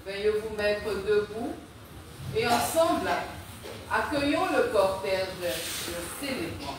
Veuillez vous mettre debout et ensemble, accueillons le cortège de célébrants.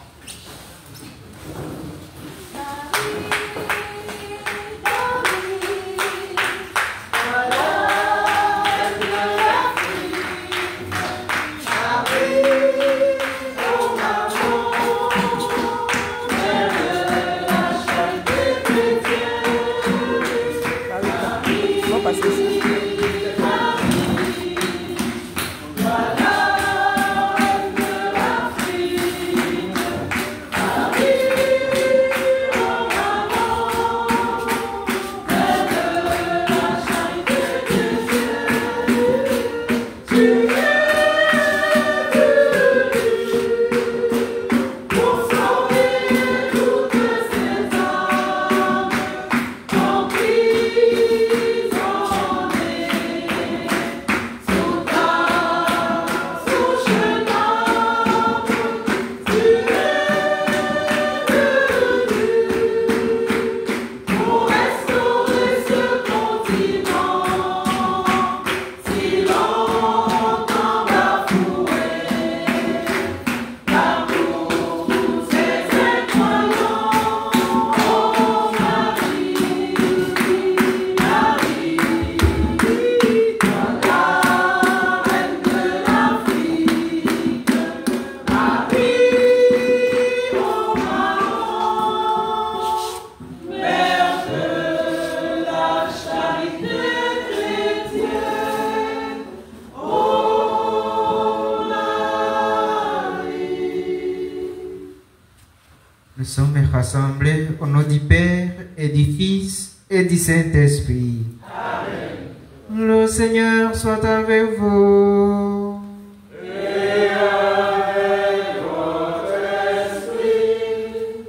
Nous sommes rassemblés au nom du Père et du Fils et du Saint-Esprit. Amen. Le Seigneur soit avec vous. Et avec votre esprit.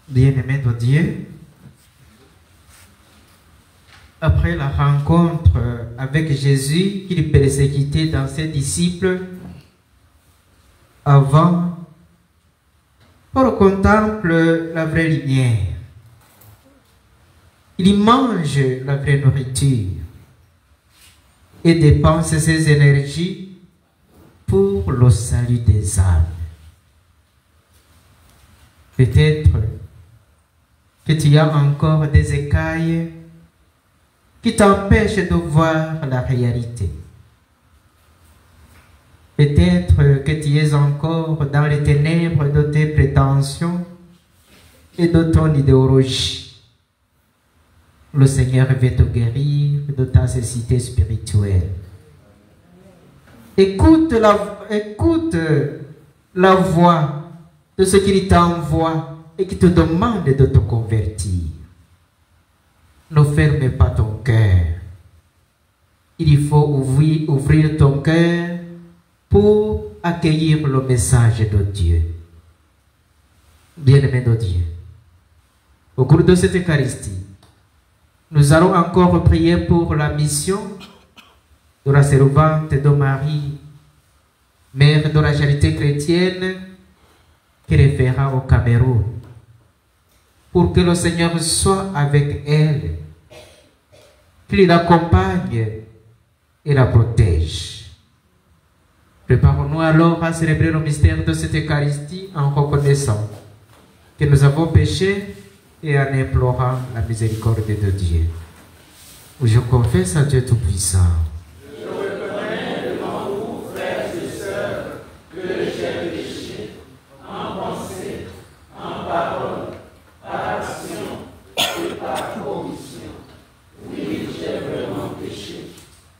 Bien-aimés de Dieu, après la rencontre avec Jésus qu'il persécutait dans ses disciples, avant, Paul contemple la vraie lumière. Il mange la vraie nourriture et dépense ses énergies pour le salut des âmes. Peut-être que tu as encore des écailles qui t'empêchent de voir la réalité. Peut-être que tu es encore dans les ténèbres de tes prétentions et de ton idéologie. Le Seigneur veut te guérir de ta cécité spirituelle. Écoute la voix de ce qu'il t'envoie et qui te demande de te convertir. Ne ferme pas ton cœur. Il faut ouvrir ton cœur pour accueillir le message de Dieu. Bien-aimés de Dieu, au cours de cette Eucharistie, nous allons encore prier pour la mission de la servante de Marie, mère de la charité chrétienne, qui référera au Cameroun, pour que le Seigneur soit avec elle, qu'il l'accompagne et la protège. Préparons-nous alors à célébrer le mystère de cette Eucharistie en reconnaissant que nous avons péché et en implorant la miséricorde de Dieu. Je confesse à Dieu Tout-Puissant. Je reconnais devant vous, frères et sœurs, que j'ai péché en pensée, en parole, par action et par commission. Oui, j'ai vraiment péché.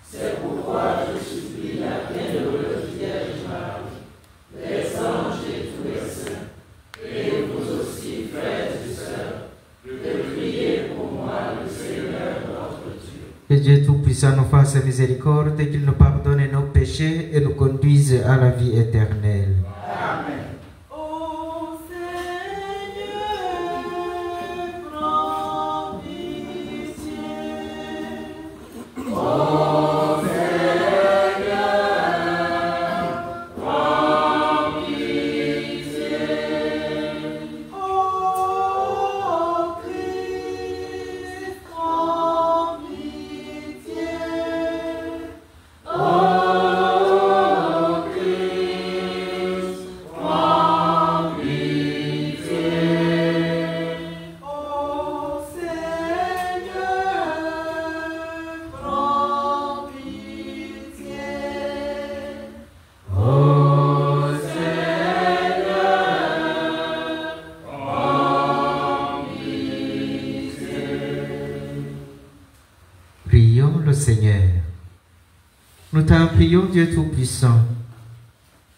C'est pourquoi je supplie la bienheureuse Vierge Marie, les anges et tous les saints, et vous aussi, frères et sœurs, de prier pour moi, le Seigneur notre Dieu. Que Dieu Tout-Puissant nous fasse miséricorde et qu'il nous pardonne nos péchés et nous conduise à la vie éternelle. Amen. Ô Seigneur, prends pitié. Ô Seigneur, prends pitié. Ô Christ, prends pitié. Prions le Seigneur. Nous t'en prions, Dieu Tout-Puissant,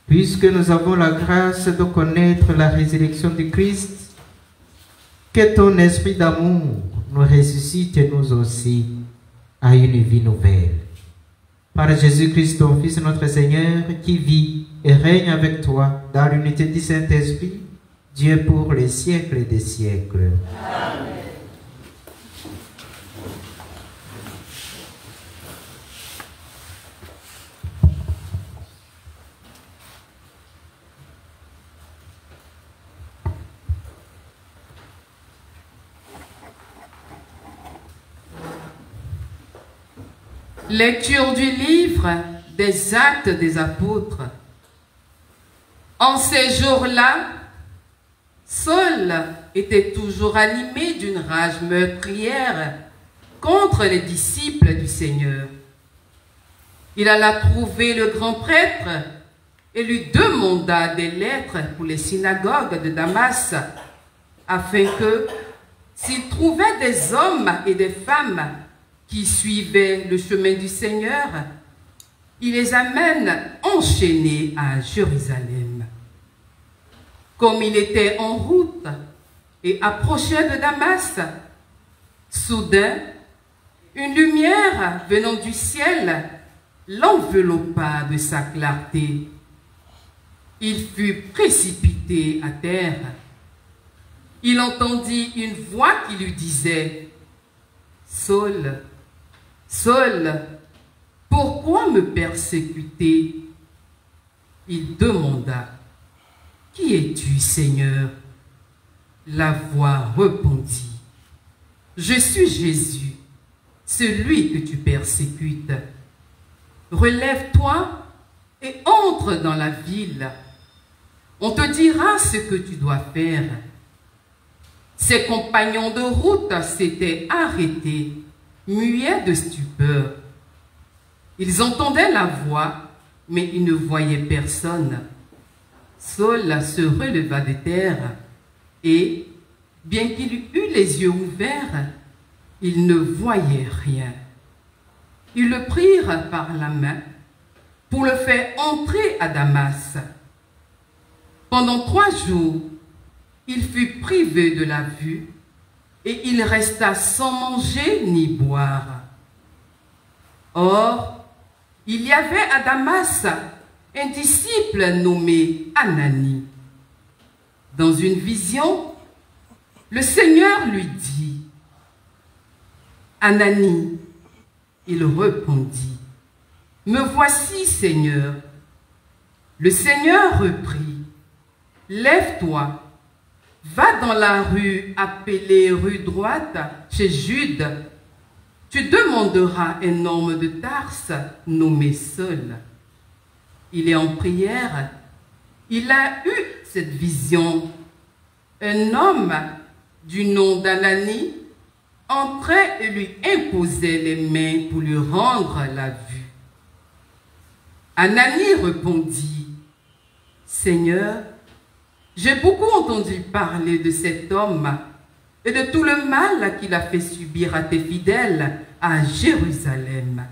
puisque nous avons la grâce de connaître la résurrection du Christ, que ton esprit d'amour nous ressuscite nous aussi à une vie nouvelle. Par Jésus-Christ, ton Fils, notre Seigneur, qui vit et règne avec toi dans l'unité du Saint-Esprit, Dieu pour les siècles des siècles. Amen. Lecture du livre des Actes des Apôtres. En ces jours-là, Saul était toujours animé d'une rage meurtrière contre les disciples du Seigneur. Il alla trouver le grand prêtre et lui demanda des lettres pour les synagogues de Damas, afin que, s'il trouvait des hommes et des femmes qui suivaient le chemin du Seigneur, il les amène enchaînés à Jérusalem. Comme il était en route et approchait de Damas, soudain, une lumière venant du ciel l'enveloppa de sa clarté. Il fut précipité à terre. Il entendit une voix qui lui disait « Saul, Saul, pourquoi me persécuter ?» Il demanda « Qui es-tu, Seigneur ?» La voix répondit « Je suis Jésus, celui que tu persécutes. Relève-toi et entre dans la ville. On te dira ce que tu dois faire. » Ses compagnons de route s'étaient arrêtés, muets de stupeur. Ils entendaient la voix, mais ils ne voyaient personne. Saul se releva de terre et, bien qu'il eût les yeux ouverts, il ne voyait rien. Ils le prirent par la main pour le faire entrer à Damas. Pendant 3 jours, il fut privé de la vue et il resta sans manger ni boire. Or, il y avait à Damas un disciple nommé Ananie. Dans une vision, le Seigneur lui dit « Ananie ». Il répondit « Me voici, Seigneur ». Le Seigneur reprit « Lève-toi, va dans la rue appelée rue droite, chez Jude. Tu demanderas un homme de Tarse nommé Saul. Il est en prière. Il a eu cette vision. Un homme du nom d'Ananie entrait et lui imposait les mains pour lui rendre la vue. Ananie répondit « Seigneur, j'ai beaucoup entendu parler de cet homme et de tout le mal qu'il a fait subir à tes fidèles à Jérusalem.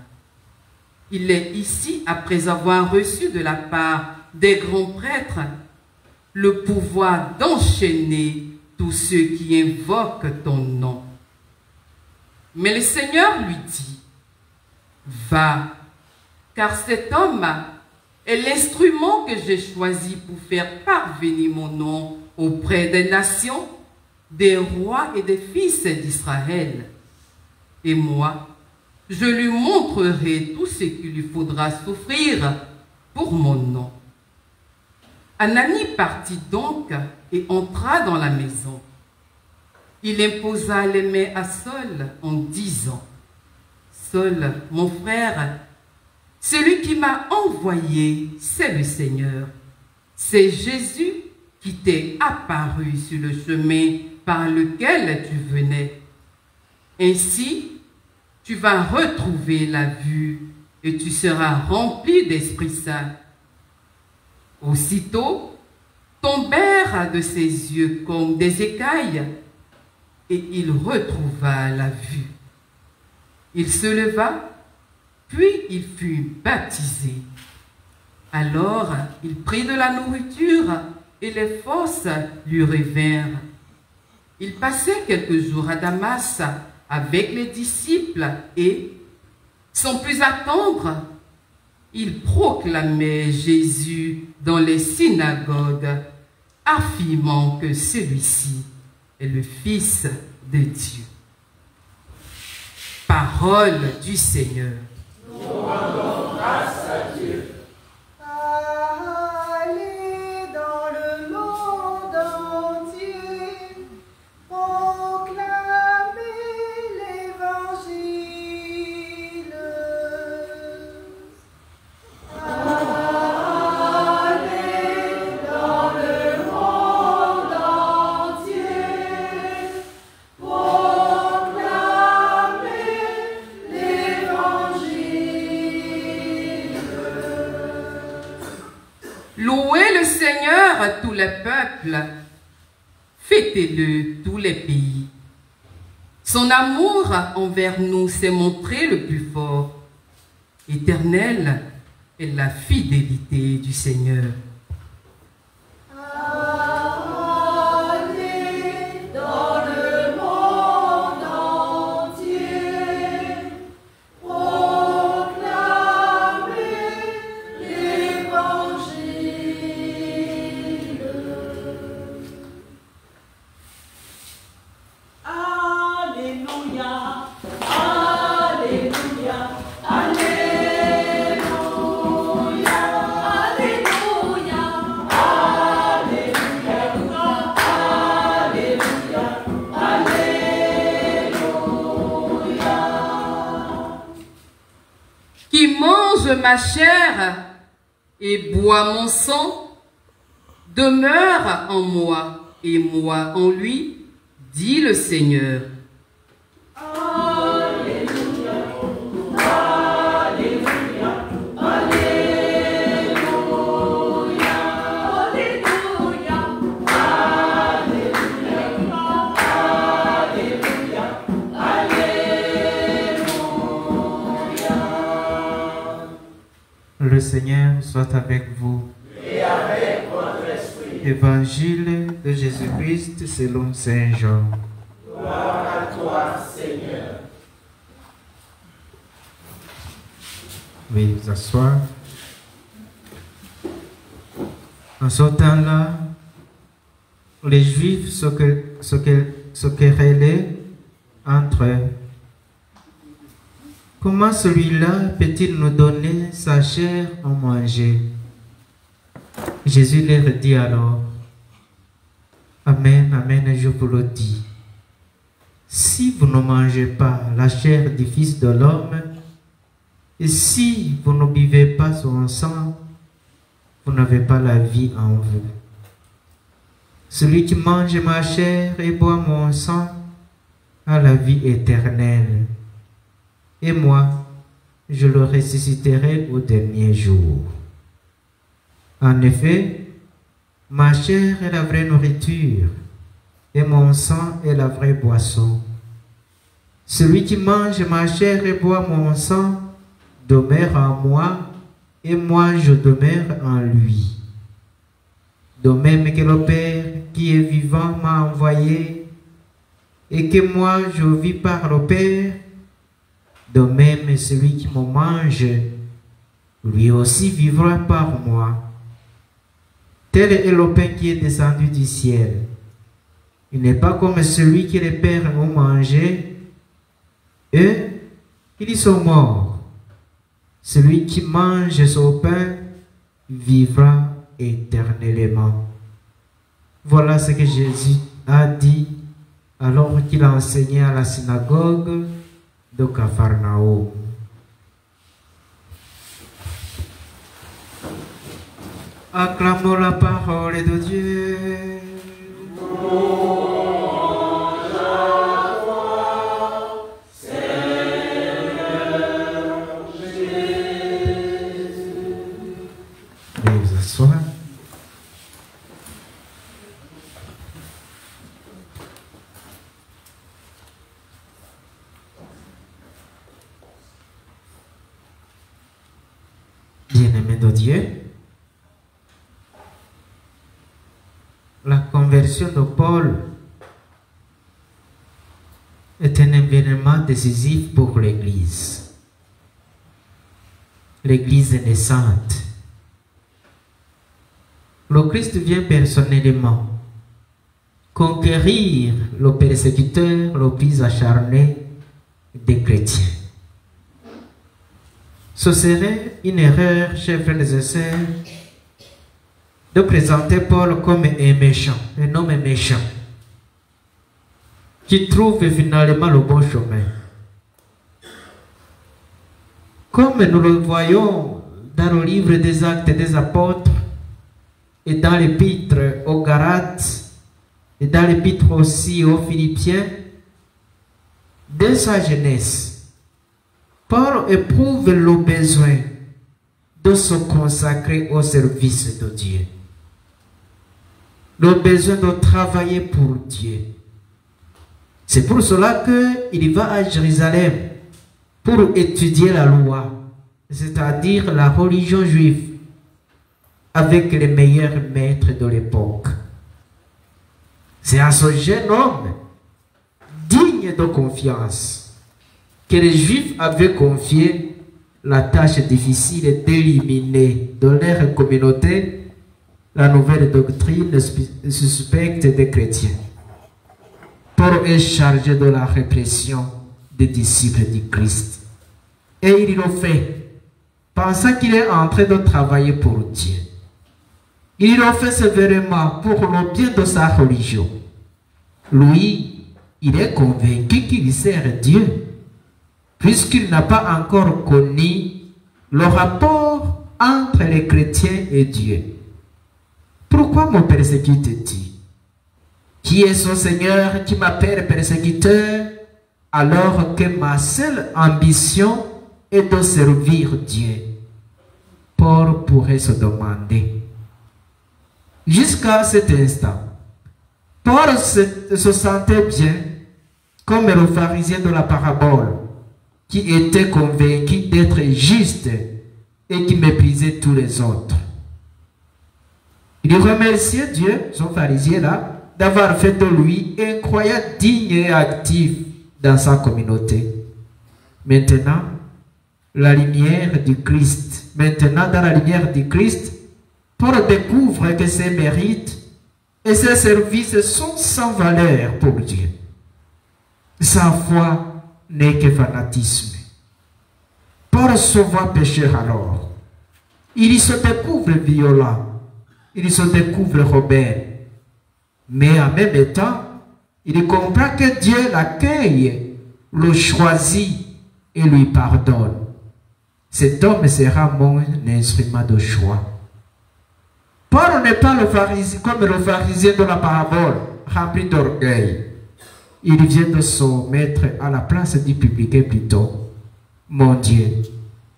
Il est ici après avoir reçu de la part des grands prêtres le pouvoir d'enchaîner tous ceux qui invoquent ton nom. » Mais le Seigneur lui dit « Va, car cet homme est l'instrument que j'ai choisi pour faire parvenir mon nom auprès des nations, des rois et des fils d'Israël. Et moi, je lui montrerai tout ce qu'il lui faudra souffrir pour mon nom. » Ananie partit donc et entra dans la maison. Il imposa les mains à Saul en disant « Saul, mon frère, celui qui m'a envoyé, c'est le Seigneur. C'est Jésus qui t'est apparu sur le chemin par lequel tu venais. Ainsi, tu vas retrouver la vue et tu seras rempli d'Esprit Saint. » Aussitôt, tombèrent de ses yeux comme des écailles et il retrouva la vue. Il se leva Puis il fut baptisé. Alors il prit de la nourriture et les forces lui revinrent. Il passait quelques jours à Damas avec les disciples et, sans plus attendre, il proclamait Jésus dans les synagogues, affirmant que celui-ci est le Fils de Dieu. Parole du Seigneur. Nous rendons grâce à Dieu. Allez dans le monde entier, proclamez l'Évangile. Allez dans le monde entier, proclamez l'Évangile. Louez le Seigneur à tous les peuples, fêtez-le tous les pays. Son amour envers nous s'est montré le plus fort. Éternelle est la fidélité du Seigneur. Allez dans le monde entier, proclamez l'Évangile. Alléluia, Alléluia, Alléluia, Alléluia, Alléluia, Alléluia. Qui mange ma chair et boit mon sang, demeure en moi et moi en lui, dit le Seigneur. Alléluia, Alléluia, Alléluia, Alléluia, Alléluia, Alléluia. Le Seigneur soit avec vous. Et avec votre esprit. Évangile de Jésus-Christ selon Saint Jean. Gloire à toi, Seigneur. Veuillez vous asseoir. En ce temps-là, les Juifs se querellaient entre eux. Comment celui-là peut-il nous donner sa chair à manger? Jésus leur dit alors, Amen, Amen, je vous le dis. Si vous ne mangez pas la chair du Fils de l'homme, et si vous ne buvez pas son sang, vous n'avez pas la vie en vous. Celui qui mange ma chair et boit mon sang a la vie éternelle. Et moi, je le ressusciterai au dernier jour. En effet, ma chair est la vraie nourriture et mon sang est la vraie boisson. Celui qui mange ma chair et boit mon sang demeure en moi et moi je demeure en lui. De même que le Père qui est vivant m'a envoyé et que moi je vis par le Père, de même celui qui me mange, lui aussi vivra par moi. Tel est le pain qui est descendu du ciel. Il n'est pas comme celui que les pères ont mangé. Eux, ils sont morts. Celui qui mange son pain vivra éternellement. Voilà ce que Jésus a dit alors qu'il a enseigné à la synagogue de Capharnaüm. Acclamons la parole de Dieu. Veuillez vous asseoir. Bien-aimés de Dieu, la conversion de Paul est un événement décisif pour l'Église. L'Église naissante. Le Christ vient personnellement conquérir le persécuteur le plus acharné des chrétiens. Ce serait une erreur, chers frères et sœurs, de présenter Paul comme un méchant, un homme méchant, qui trouve finalement le bon chemin. Comme nous le voyons dans le livre des Actes des Apôtres et dans l'épître aux Galates et dans l'épître aussi aux Philippiens, dès sa jeunesse, Paul éprouve le besoin de se consacrer au service de Dieu. Le besoin de travailler pour Dieu. C'est pour cela qu'il va à Jérusalem pour étudier la loi, c'est-à-dire la religion juive, avec les meilleurs maîtres de l'époque. C'est à ce jeune homme, digne de confiance, que les Juifs avaient confié la tâche difficile d'éliminer de leur communauté la nouvelle doctrine suspecte des chrétiens. Paul est chargé de la répression des disciples du Christ. Et il le fait, pensant qu'il est en train de travailler pour Dieu. Il le fait sévèrement pour le bien de sa religion. Lui, il est convaincu qu'il sert Dieu, puisqu'il n'a pas encore connu le rapport entre les chrétiens et Dieu. Pourquoi me persécutes-tu? Qui est ce Seigneur qui m'appelle persécuteur, alors que ma seule ambition est de servir Dieu? Paul pourrait se demander. Jusqu'à cet instant, Paul se sentait bien comme le pharisien de la parabole, qui était convaincu d'être juste et qui méprisait tous les autres. Il remerciait Dieu, son pharisien là, d'avoir fait de lui un croyant digne et actif dans sa communauté. Maintenant, la lumière du Christ. Maintenant, dans la lumière du Christ, Paul découvre que ses mérites et ses services sont sans valeur pour Dieu. Sa foi n'est que fanatisme. Paul se voit pécheur alors. Il se découvre violent. Il se découvre rebelle. Mais en même temps, il comprend que Dieu l'accueille, le choisit et lui pardonne. Cet homme sera mon instrument de choix. Paul n'est pas le pharisien, comme le pharisien de la parabole, rempli d'orgueil. Il vient de se mettre à la place du public et plutôt, mon Dieu,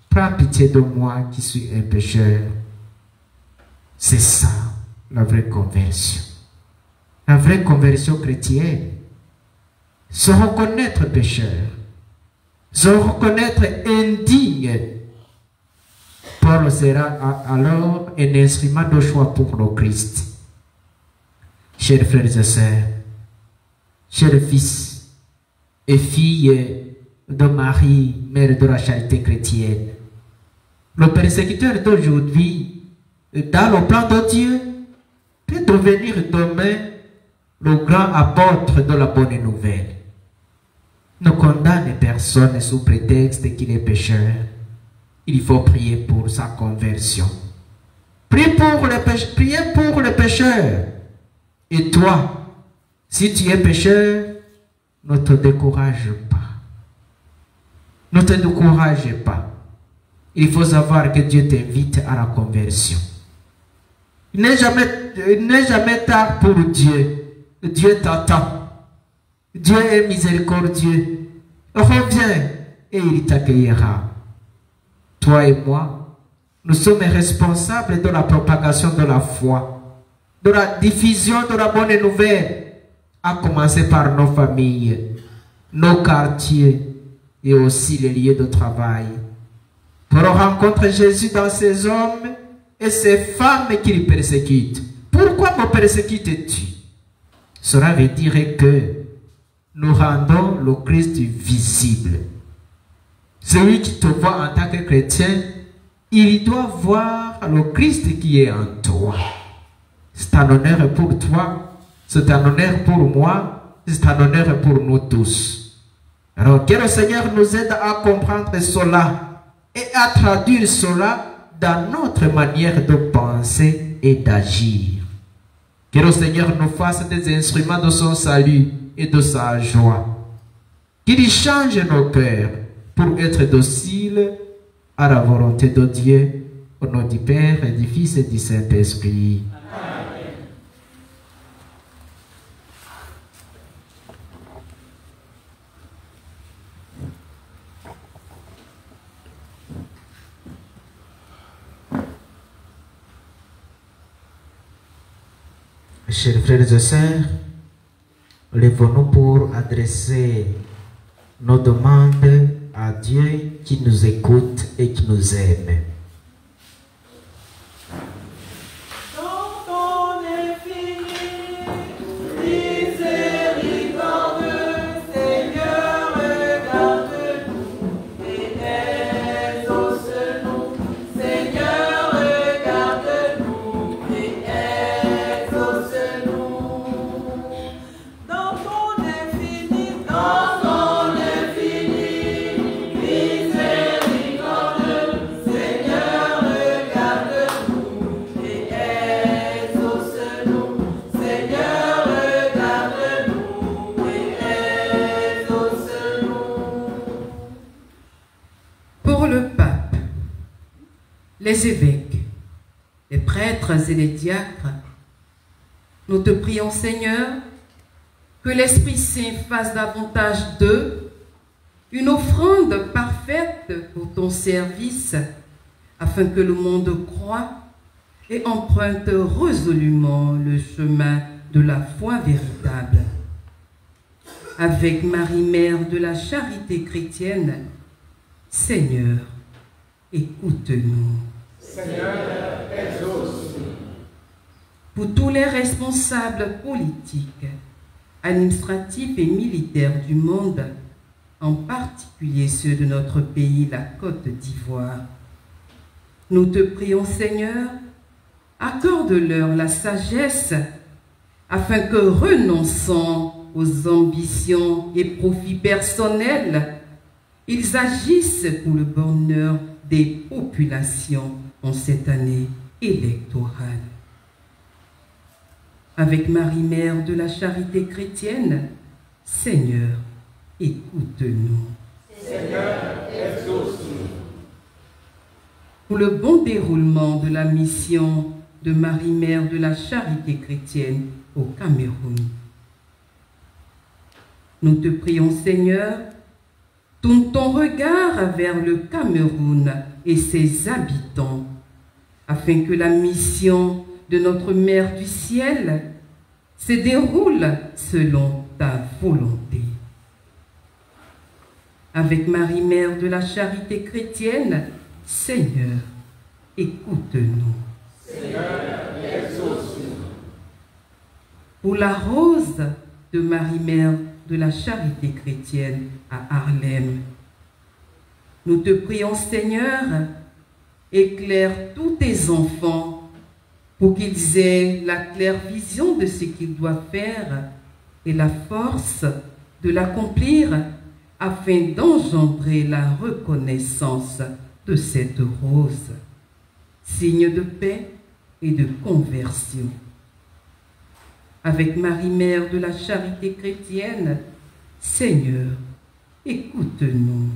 prends pitié de moi qui suis un pécheur. C'est ça, la vraie conversion. La vraie conversion chrétienne. Se reconnaître pécheur. Se reconnaître indigne. Paul sera alors un instrument de choix pour le Christ. Chers frères et sœurs, chers fils et filles de Marie, mère de la charité chrétienne, le persécuteur d'aujourd'hui, dans le plan de Dieu, peut devenir demain le grand apôtre de la bonne nouvelle. Ne condamne personne sous prétexte qu'il est pécheur. Il faut prier pour sa conversion. Priez pour les pécheurs. Et toi, si tu es pécheur, ne te décourage pas. Ne te décourage pas. Il faut savoir que Dieu t'invite à la conversion. Il n'est jamais tard pour Dieu. Dieu t'attend. Dieu est miséricordieux. Reviens et il t'accueillera. Toi et moi, nous sommes responsables de la propagation de la foi, de la diffusion de la bonne nouvelle, à commencer par nos familles, nos quartiers et aussi les lieux de travail. Pour Alors rencontre Jésus dans ces hommes et ces femmes qui le persécutent. Pourquoi me persécutes-tu? Cela veut dire que nous rendons le Christ visible. Celui qui te voit en tant que chrétien, il doit voir le Christ qui est en toi. C'est un honneur pour toi, c'est un honneur pour moi, c'est un honneur pour nous tous. Alors que le Seigneur nous aide à comprendre cela et à traduire cela dans notre manière de penser et d'agir. Que le Seigneur nous fasse des instruments de son salut et de sa joie. Qu'il change nos cœurs pour être dociles à la volonté de Dieu, au nom du Père et du Fils et du Saint-Esprit. Amen. Chers frères et sœurs, lèvons-nous pour adresser nos demandes à Dieu qui nous écoute et qui nous aime. Dans ton infini miséricorde, Seigneur, regarde-nous et exauce-nous. Seigneur, regarde-nous et exauce-nous. Dans ton infini miséricorde, Seigneur, regarde-nous et exauce-nous. Seigneur, regarde-nous et exauce-nous. Pour le pape, les évêques, les prêtres et les diacres, nous te prions, Seigneur, que l'Esprit Saint fasse davantage d'eux une offrande parfaite pour ton service, afin que le monde croie et emprunte résolument le chemin de la foi véritable. Avec Marie, Mère de la charité chrétienne, Seigneur, écoute-nous. Seigneur, exauce-nous. Pour tous les responsables politiques, administratifs et militaires du monde, en particulier ceux de notre pays, la Côte d'Ivoire, nous te prions, Seigneur, accorde-leur la sagesse afin que, renonçant aux ambitions et profits personnels, ils agissent pour le bonheur des populations en cette année électorale. Avec Marie, Mère de la charité chrétienne, Seigneur, écoute-nous. Seigneur, exauce-nous. Pour le bon déroulement de la mission de Marie, Mère de la charité chrétienne au Cameroun, nous te prions, Seigneur, tourne ton regard vers le Cameroun et ses habitants, afin que la mission de notre Mère du ciel se déroule selon ta volonté. Avec Marie, Mère de la charité chrétienne, Seigneur, écoute-nous. Seigneur, exauce-nous. Pour la rose de Marie, Mère de la charité chrétienne à Harlem, nous te prions, Seigneur, éclaire tous tes enfants pour qu'ils aient la claire vision de ce qu'ils doivent faire et la force de l'accomplir afin d'engendrer la reconnaissance de cette rose, signe de paix et de conversion. Avec Marie, Mère de la charité chrétienne, Seigneur, écoute-nous.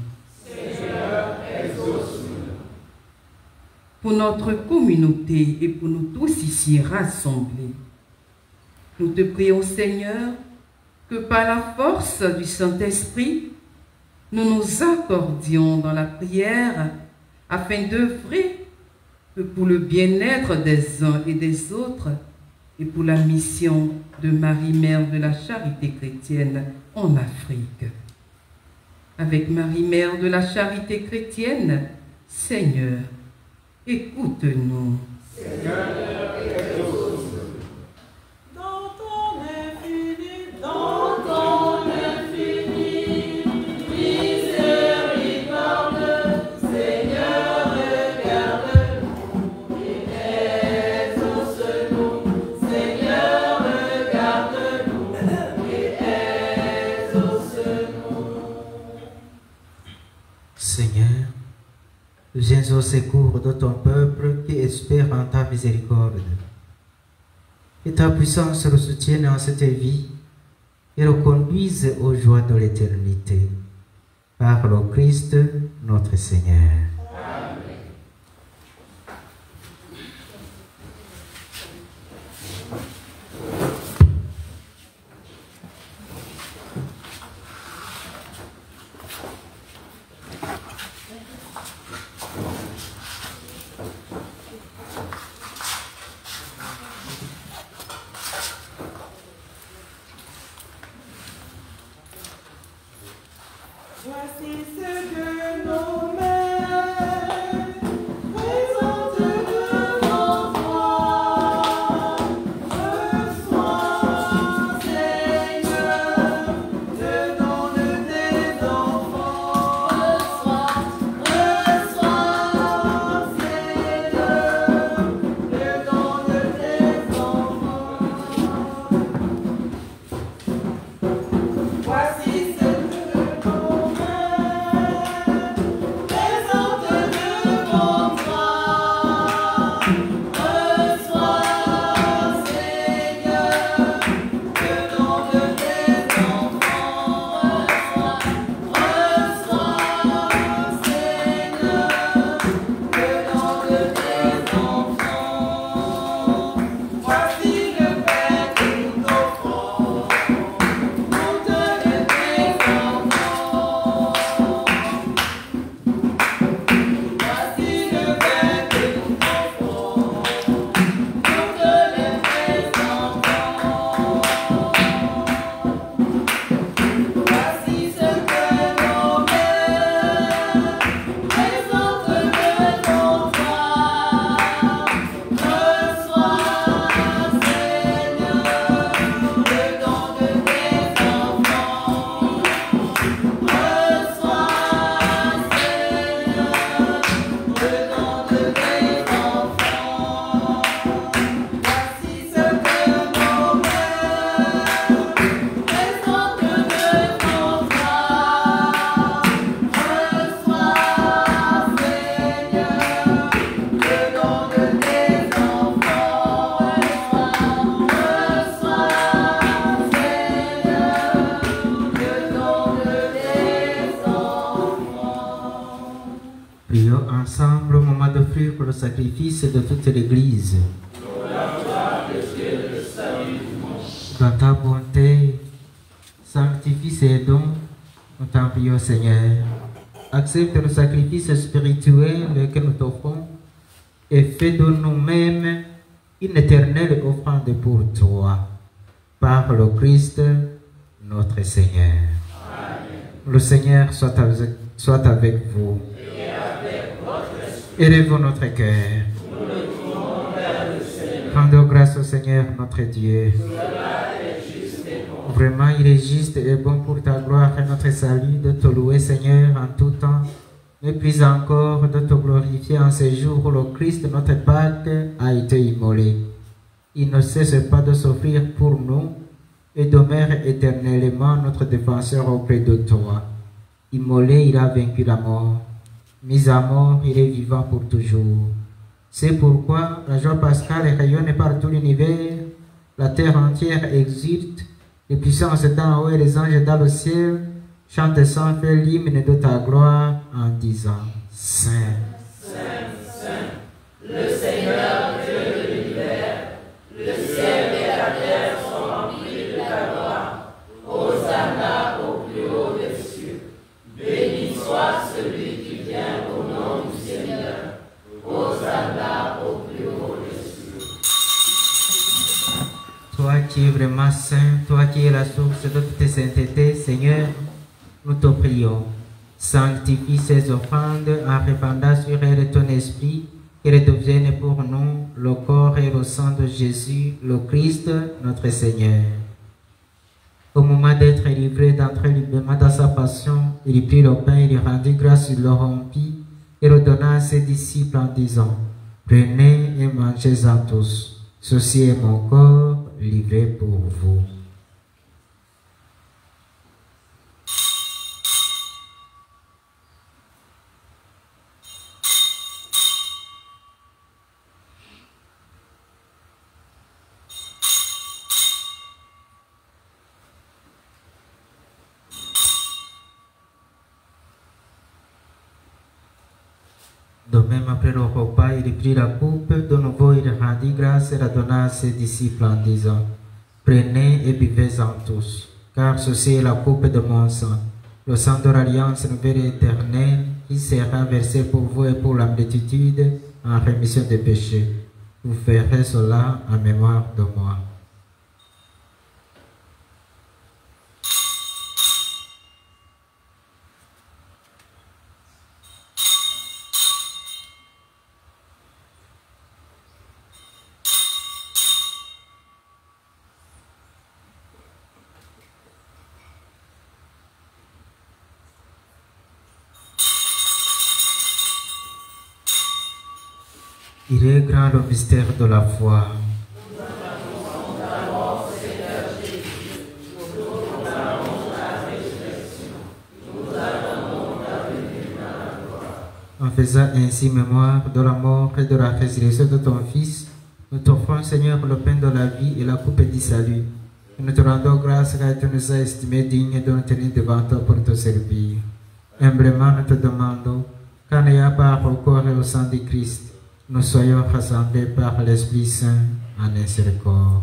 Seigneur, exauce-nous. Pour notre communauté et pour nous tous ici rassemblés, nous te prions, Seigneur, que par la force du Saint-Esprit, nous nous accordions dans la prière afin d'œuvrer que pour le bien-être des uns et des autres et pour la mission de Marie, Mère de la charité chrétienne en Afrique. Avec Marie, Mère de la charité chrétienne, Seigneur, écoute-nous. Dans ton infini miséricorde, Seigneur, regarde-nous et exauce-nous. Seigneur, regarde-nous et exauce-nous. Seigneur, viens au secours de ton peuple qui espère en ta miséricorde. Que ta puissance le soutienne en cette vie et le conduise aux joies de l'éternité. Par le Christ, notre Seigneur. Voici ce que nos mains présentent devant toi. Reçois, Seigneur, le don de tes enfants. Reçois, Seigneur, le don de tes enfants. Voici ce que nos présente devant toi. Reçois, Seigneur, le don de tes enfants. Reçois, Seigneur, le don de tes enfants. Voici le pain que nous t'offrons, toute de tes enfants. Voici le pain que nous t'offrons, toute de tes enfants. Voici ce que nos mères présentent devant toi. Reçois, Seigneur, le don de tes enfants. Reçois, Seigneur, le don de tes enfants. Voici ce que nos mères présentent devant toi. Reçois, Seigneur, le don de tes enfants. Reçois, Seigneur, le don de tes enfants. Prions ensemble au moment d'offrir le sacrifice de toute l'Église. Dans ta bonté, sanctifie ces dons, nous t'en prions, Seigneur. Accepte le sacrifice spirituel que nous t'offrons et fais de nous-mêmes une éternelle offrande pour toi. Par le Christ, notre Seigneur. Le Seigneur soit avec vous. Élevons notre cœur. Rendons grâce au Seigneur notre Dieu. Vraiment, il est juste et bon pour ta gloire et notre salut de te louer, Seigneur, en tout temps, mais plus encore de te glorifier en ce jour où le Christ, notre Pâque, a été immolé. Il ne cesse pas de s'offrir pour nous et demeure éternellement notre défenseur auprès de toi. Immolé, il a vaincu la mort. Mis à mort, il est vivant pour toujours. C'est pourquoi la joie pascale rayonne par tout l'univers, la terre entière exulte, les puissances d'en haut et les anges dans le ciel chantent sans faire l'hymne de ta gloire en disant Saint. Le Seigneur, Dieu de l'univers, le ciel et la terre sont remplis de ta gloire. Hosanna au plus haut des cieux. Béni soit celui qui vient au nom du Seigneur. Hosanna au plus haut des cieux. Toi qui es vraiment saint, toi qui es la source de toute sainteté, Seigneur, nous te prions. Sanctifie ces offrandes en répandant sur elles ton esprit, qu'elles deviennent pour nous le corps et le sang de Jésus, le Christ, notre Seigneur. Au moment d'être livré d'entrer librement dans sa passion, il prit le pain, il rendit grâce, il le rompit et le donna à ses disciples en disant: Prenez et mangez-en tous. Ceci est mon corps livré pour vous. De même, après le repas, il prit la coupe, de nouveau il rendit grâce et la donna à ses disciples en disant: Prenez et buvez-en tous, car ceci est la coupe de mon sang, le sang de l'alliance nouvelle et éternelle, qui sera versé pour vous et pour la multitude en rémission des péchés. Vous ferez cela en mémoire de moi. Il est grand le mystère de la foi. En faisant ainsi mémoire de la mort et de la résurrection de ton Fils, nous t'offrons, Seigneur, le pain de la vie et la coupe du salut. Et nous te rendons grâce car tu nous as estimés dignes de nous tenir devant toi pour te servir. Humblement, nous te demandons, qu'en ayant part au corps et au sang du Christ, nous soyons rassemblés par l'Esprit Saint en un seul corps.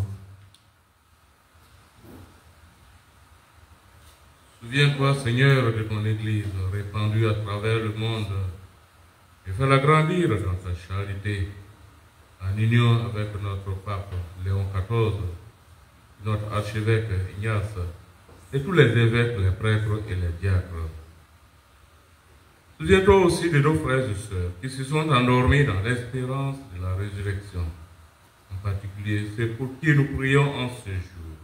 Souviens-toi, Seigneur, de ton Église répandue à travers le monde et fais-la grandir dans sa charité, en union avec notre pape Léon XIV, notre archevêque Ignace et tous les évêques, les prêtres et les diacres. Souviens-toi aussi de nos frères et sœurs qui se sont endormis dans l'espérance de la résurrection, en particulier ceux pour qui nous prions en ce jour.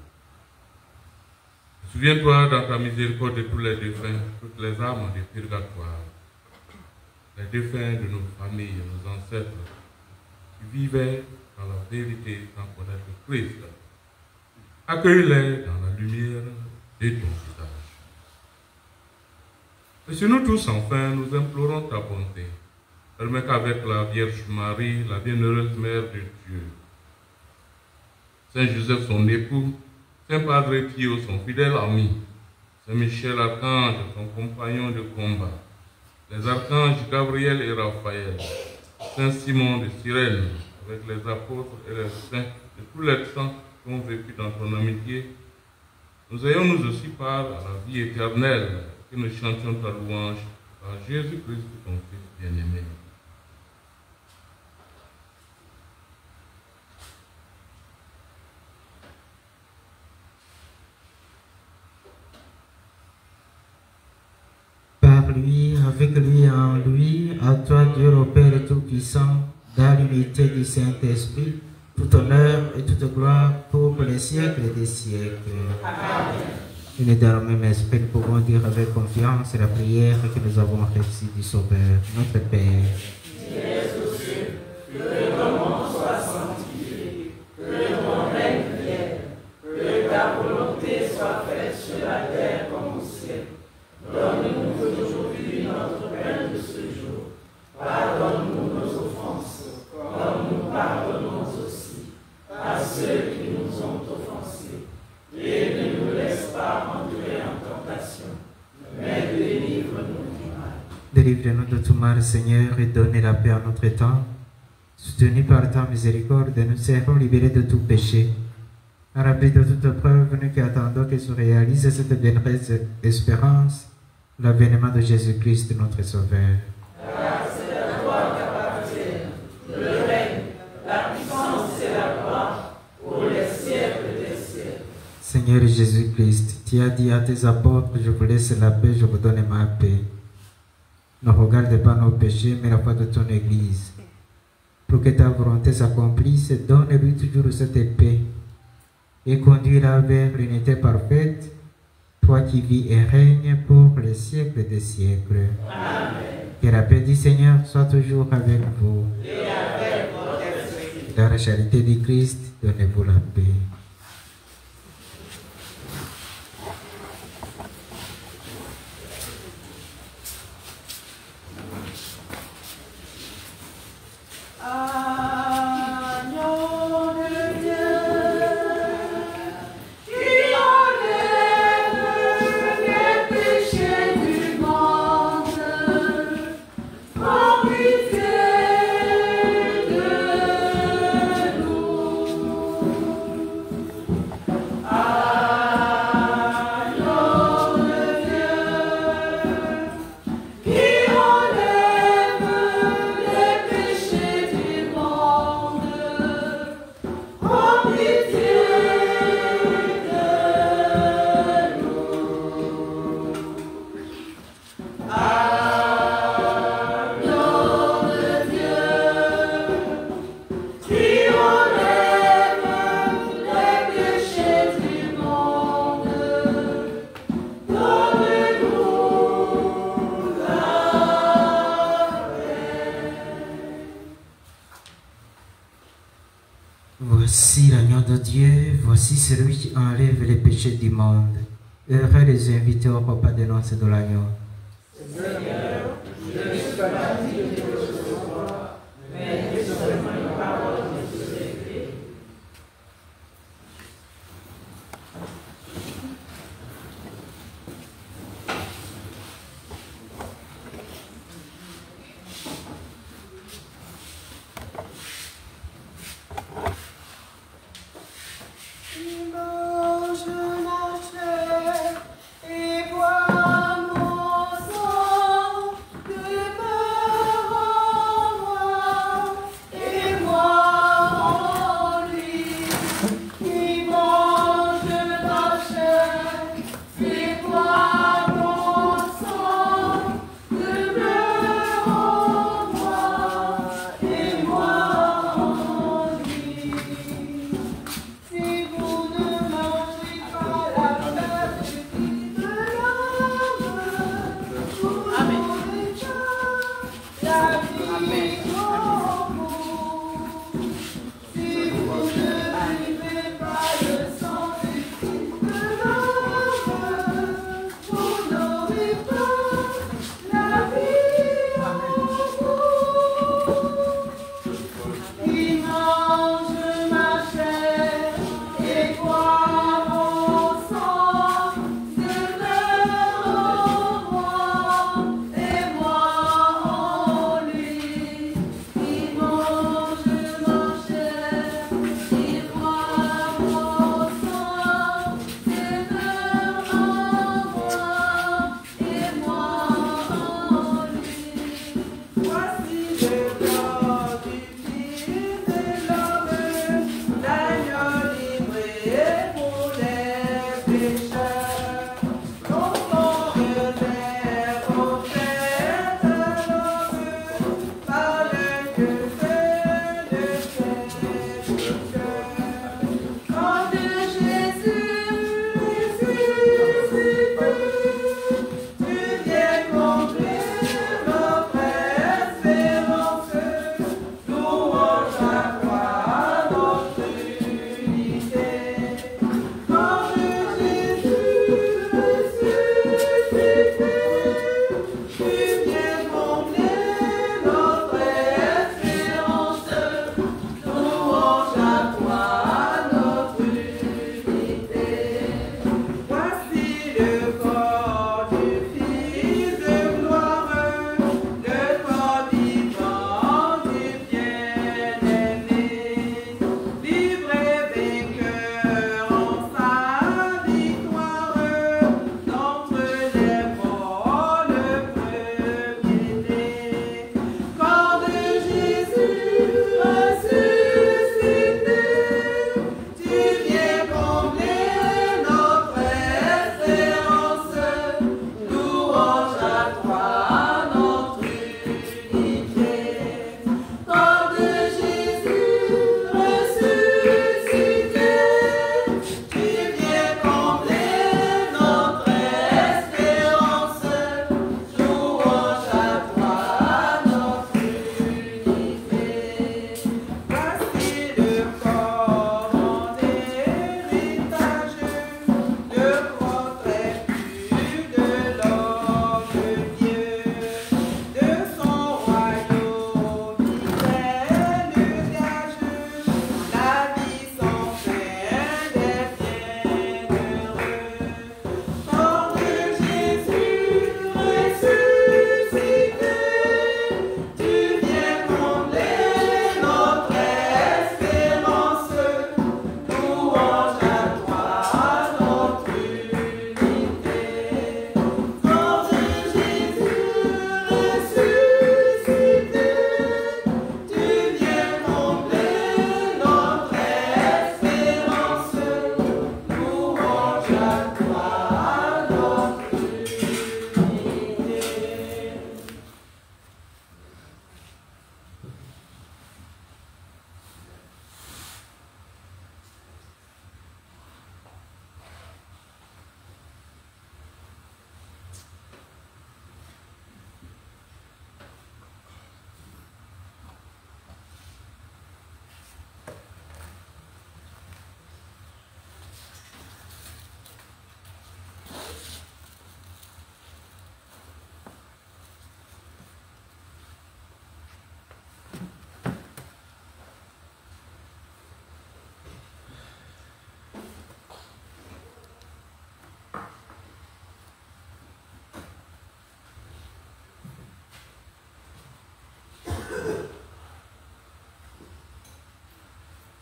Souviens-toi dans ta miséricorde de tous les défunts, toutes les âmes du purgatoire, les défunts de nos familles, nos ancêtres, qui vivaient dans la vérité sans connaître Christ. Accueille-les dans la lumière de ton visage. Et sur nous tous, enfin, nous implorons ta bonté. Permets qu'avec la Vierge Marie, la bienheureuse Mère de Dieu, Saint Joseph, son époux, Saint Padre Pio, son fidèle ami, Saint Michel Archange, son compagnon de combat, les archanges Gabriel et Raphaël, Saint Simon de Cyrène, avec les apôtres et les saints de tous les saints qui ont vécu dans ton amitié, nous ayons nous aussi part à la vie éternelle, que nous chantions ta louange par Jésus-Christ, ton Fils bien-aimé. Par lui, avec lui et en lui, à toi Dieu le Père Tout-Puissant, dans l'unité du Saint-Esprit, tout honneur et toute gloire pour les siècles des siècles. Amen. Et dans le même esprit, nous pouvons dire avec confiance la prière que nous avons reçue du Sauveur, notre Père. Qui es aux cieux, que ton nom soit sanctifié, que ton règne vienne, que ta volonté soit faite sur la terre comme au ciel. Donne-nous aujourd'hui notre pain de ce jour. Pardonne-nous nos offenses, comme nous pardonnons aussi à ceux qui nous ont offensés. Et ne nous laisse pas entrer en tentation, mais délivre-nous du mal. Délivre-nous de tout mal, Seigneur, et donne la paix à notre temps. Soutenus par ta miséricorde, nous serons libérés de tout péché. À l'abri de toute preuve, nous qui attendons que se réalise cette bienheureuse espérance, l'avènement de Jésus-Christ, notre Sauveur. Car c'est à toi qu'appartiennent le règne, la puissance et la gloire pour les siècles des siècles. Seigneur Jésus-Christ, tu as dit à tes apôtres, je vous laisse la paix, je vous donne ma paix. Ne regarde pas nos péchés, mais la foi de ton Église. Pour que ta volonté s'accomplisse, donne-lui toujours cette paix et conduis-la vers l'unité parfaite, toi qui vis et règnes pour les siècles des siècles. Amen. Que la paix du Seigneur soit toujours avec vous. Et avec votre esprit. Dans la charité du Christ, donnez-vous la paix. Voici l'agneau de Dieu, voici celui qui enlève les péchés du monde. Heureux les invités au repas des noces de l'agneau. Seigneur, je ne suis pas digne de recevoir, mais dis seulement une parole de ce secret.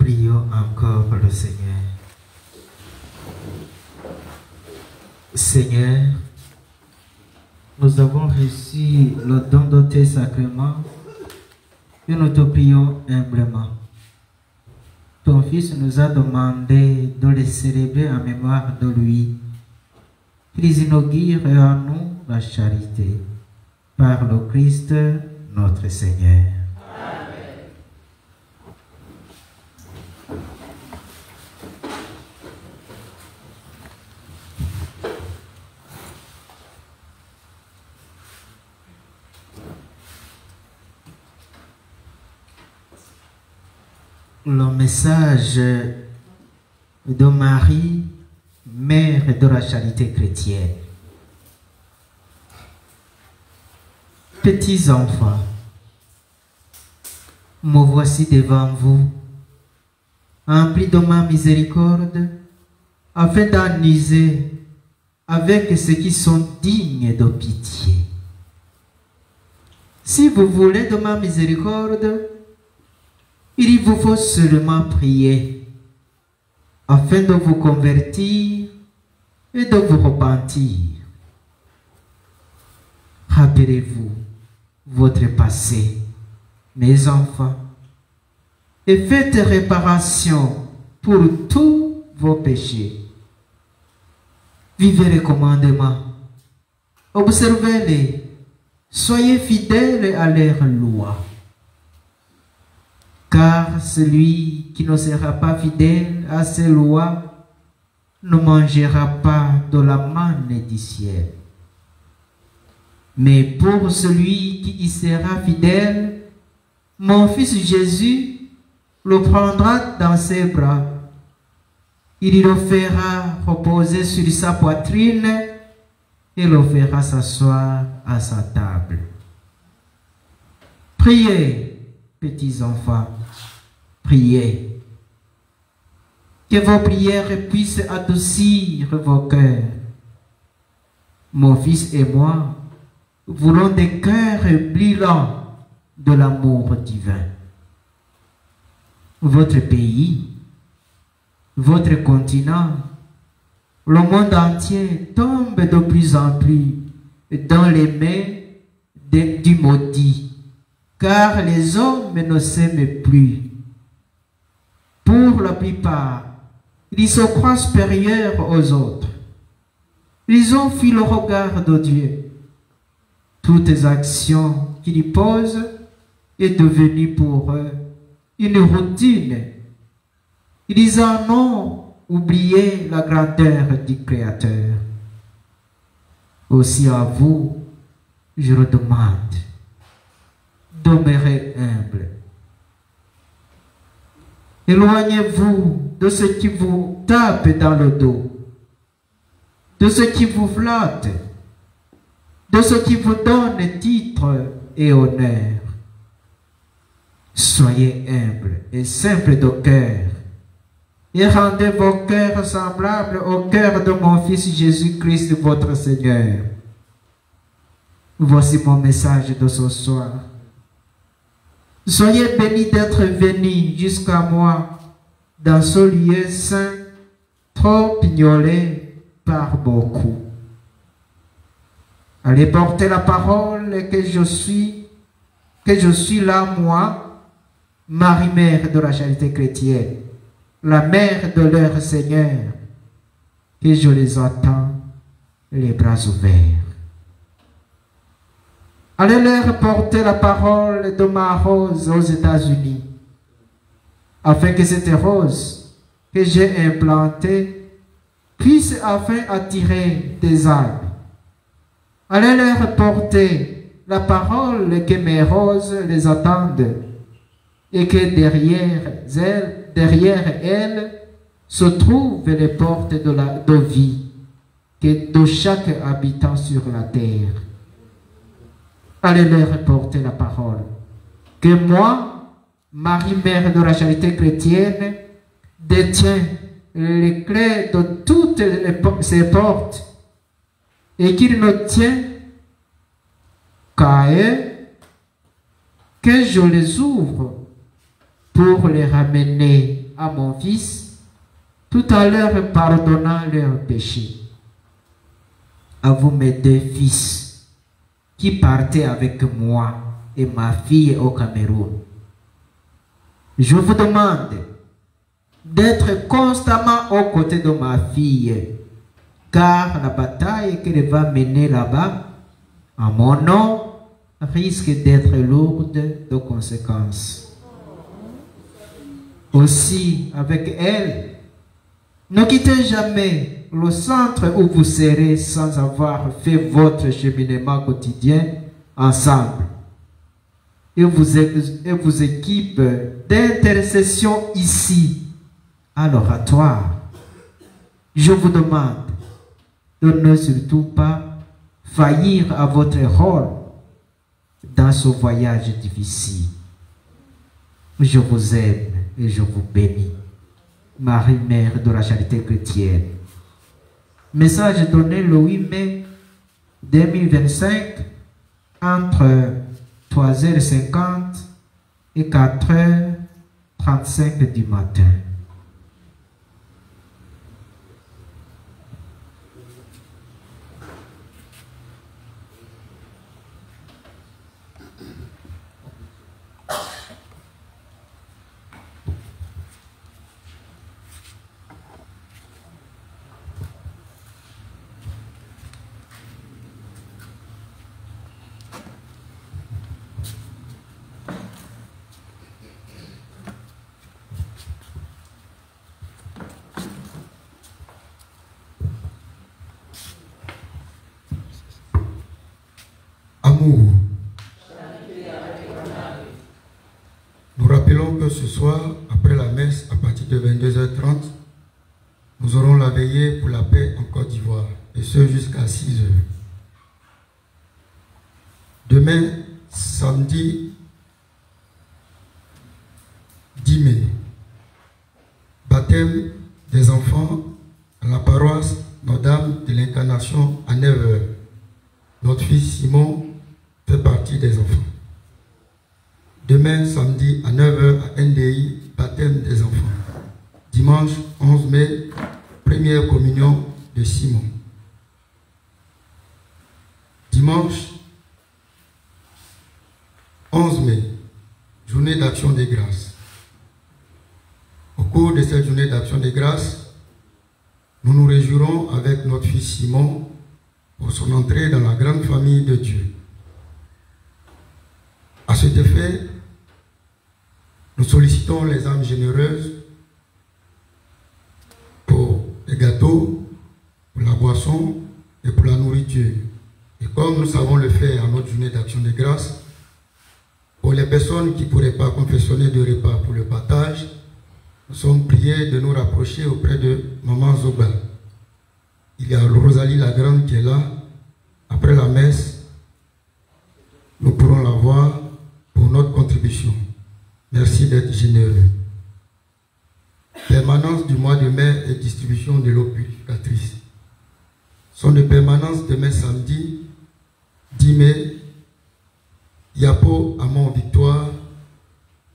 Prions encore le Seigneur. Seigneur, nous avons reçu le don de tes sacrements et nous te prions humblement. Ton Fils nous a demandé de les célébrer en mémoire de lui. Qu'ils inaugurent en nous la charité. Par le Christ, notre Seigneur. Le message de Marie, mère de la charité chrétienne. Petits enfants, me voici devant vous, emplis de ma miséricorde, afin d'en user avec ceux qui sont dignes de pitié. Si vous voulez de ma miséricorde, il vous faut seulement prier, afin de vous convertir et de vous repentir. Rappelez-vous votre passé, mes enfants, et faites réparation pour tous vos péchés. Vivez les commandements, observez-les, soyez fidèles à leurs lois. Car celui qui ne sera pas fidèle à ces lois ne mangera pas de la manne du ciel. Mais pour celui qui y sera fidèle, mon Fils Jésus le prendra dans ses bras. Il le fera reposer sur sa poitrine et le fera s'asseoir à sa table. Priez, petits enfants, priez. Que vos prières puissent adoucir vos cœurs. Mon Fils et moi voulons des cœurs brûlants de l'amour divin. Votre pays, votre continent, le monde entier tombe de plus en plus dans les mains du maudit, car les hommes ne s'aiment plus. Pour la plupart, ils se croient supérieurs aux autres. Ils ont fui le regard de Dieu. Toutes les actions qu'ils posent est devenue pour eux une routine. Ils en ont oublié la grandeur du Créateur. Aussi à vous, je le demande, demeurez humble. Éloignez-vous de ceux qui vous tapent dans le dos, de ceux qui vous flattent, de ceux qui vous donnent titre et honneur. Soyez humbles et simples de cœur, et rendez vos cœurs semblables au cœur de mon Fils Jésus-Christ, votre Seigneur. Voici mon message de ce soir. Soyez bénis d'être venus jusqu'à moi dans ce lieu saint, trop ignoré par beaucoup. Allez porter la parole que je suis là, moi, Marie-Mère de la charité chrétienne, la mère de leur Seigneur, que je les attends, les bras ouverts. Allez leur porter la parole de ma rose aux États-Unis, afin que cette rose que j'ai implantée puisse enfin attirer des âmes. Allez leur porter la parole que mes roses les attendent et que derrière elles se trouvent les portes de vie de chaque habitant sur la terre. Allez leur porter la parole que moi, Marie-Mère de la charité chrétienne, détiens les clés de toutes ces portes et qu'il ne tient qu'à eux que je les ouvre pour les ramener à mon fils, tout à l'heure pardonnant leurs péchés. À vous mes deux fils, qui partez avec moi et ma fille au Cameroun. Je vous demande d'être constamment aux côtés de ma fille, car la bataille qu'elle va mener là-bas, en mon nom, risque d'être lourde de conséquences. Aussi, avec elle, ne quittez jamais le centre où vous serez sans avoir fait votre cheminement quotidien ensemble. Et vous équipe d'intercession ici, à l'oratoire. Je vous demande de ne surtout pas faillir à votre rôle dans ce voyage difficile. Je vous aime et je vous bénis. Marie, Mère de la Charité chrétienne. Message donné le 8 mai 2025 entre 3h50 et 4h35 du matin. Amour. Nous rappelons que ce soir, après la messe, à partir de 22h30, nous aurons la veillée pour la paix en Côte d'Ivoire, et ce jusqu'à 6h. Demain, samedi 10 mai, baptême des enfants à la paroisse Notre-Dame de l'Incarnation à 9h. Notre fils Simon fait partie des enfants. Demain, samedi, à 9h, à NDI, baptême des enfants. Dimanche 11 mai, première communion de Simon. Dimanche 11 mai, journée d'action des grâces. Au cours de cette journée d'action des grâces, nous nous réjouirons avec notre fils Simon pour son entrée dans la grande famille de Dieu. À cet effet, nous sollicitons les âmes généreuses pour les gâteaux, pour la boisson et pour la nourriture. Et comme nous savons le faire à notre journée d'action de grâce, pour les personnes qui ne pourraient pas confectionner de repas pour le partage, nous sommes priés de nous rapprocher auprès de Maman Zoba. Il y a Rosalie la Grande qui est là. Après la messe, nous pourrons la voir pour notre contribution. Merci d'être généreux. Permanence du mois de mai et distribution de l'eau purificatrice. Sont de permanence demain samedi 10 mai, Yapo Amon Victoire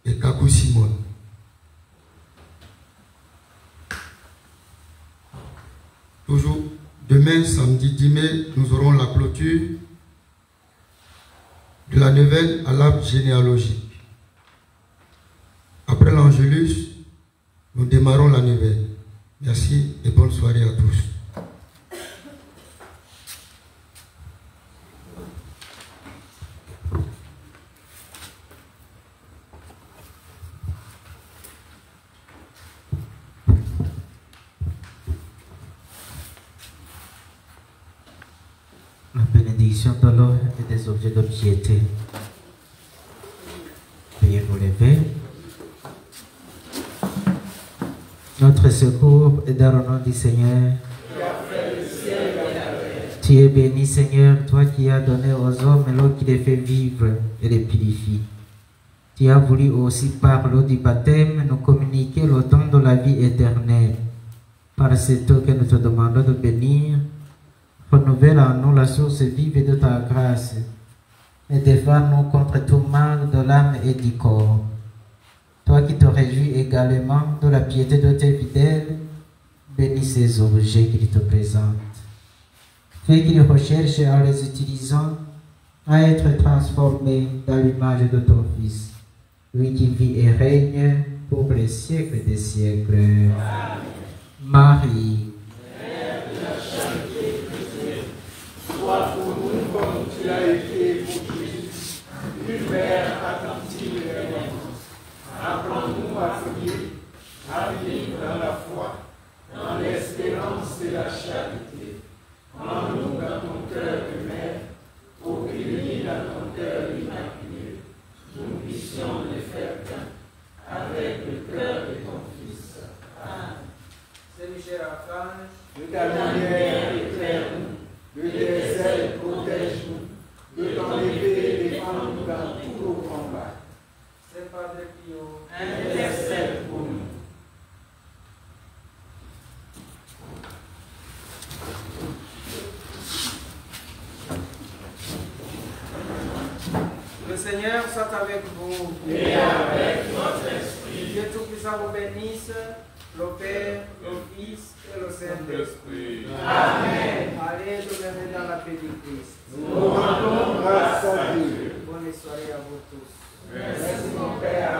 et Kakou Simone. Toujours demain samedi 10 mai, nous aurons la clôture de la neuvaine à l'arbre généalogique. Après l'Angélus, nous démarrons la neuvaine. Merci et bonne soirée à tous. La bénédiction de l'eau et des objets de piété. Veuillez vous lever. Notre secours est dans le nom du Seigneur. Tu es béni, Seigneur, toi qui as donné aux hommes l'eau qui les fait vivre et les purifie. Tu as voulu aussi par l'eau du baptême nous communiquer le don de la vie éternelle. Par cette eau que nous te demandons de bénir, renouvelle en nous la source vive de ta grâce et défends-nous contre tout mal de l'âme et du corps. Toi qui te réjouis également de la piété de tes fidèles, bénis ces objets qu'ils te présentent. Fais qu'ils recherchent en les utilisant à être transformés dans l'image de ton Fils, lui qui vit et règne pour les siècles des siècles. Amen. Marie, Mère de la charité chrétienne, sois pour nous comme tu l'as été pour Jésus, une mère attentive et aimante. Apprends-nous à prier, à vivre dans la foi, dans l'espérance et la charité. Prends-nous dans ton cœur de mère, pour qu'unis dans ton cœur immaculé, nous puissions les faire qu'un, avec le cœur de ton Fils. Amen. Salut cher archange, De ta lumière éclaire-nous, de tes ailes protège-nous, de ton épée défends-nous dans tous nos combats. Saint Padre Pio, Intercède pour nous. le Seigneur soit avec vous. Et avec notre esprit. Dieu Tout-Puissant vous bénisse, le Père, le Fils et le Saint-Esprit. Amen. Allez, demeurez dans la paix du Christ. Nous rendons grâce à Dieu. Bonne soirée à vous tous. Merci mon Père.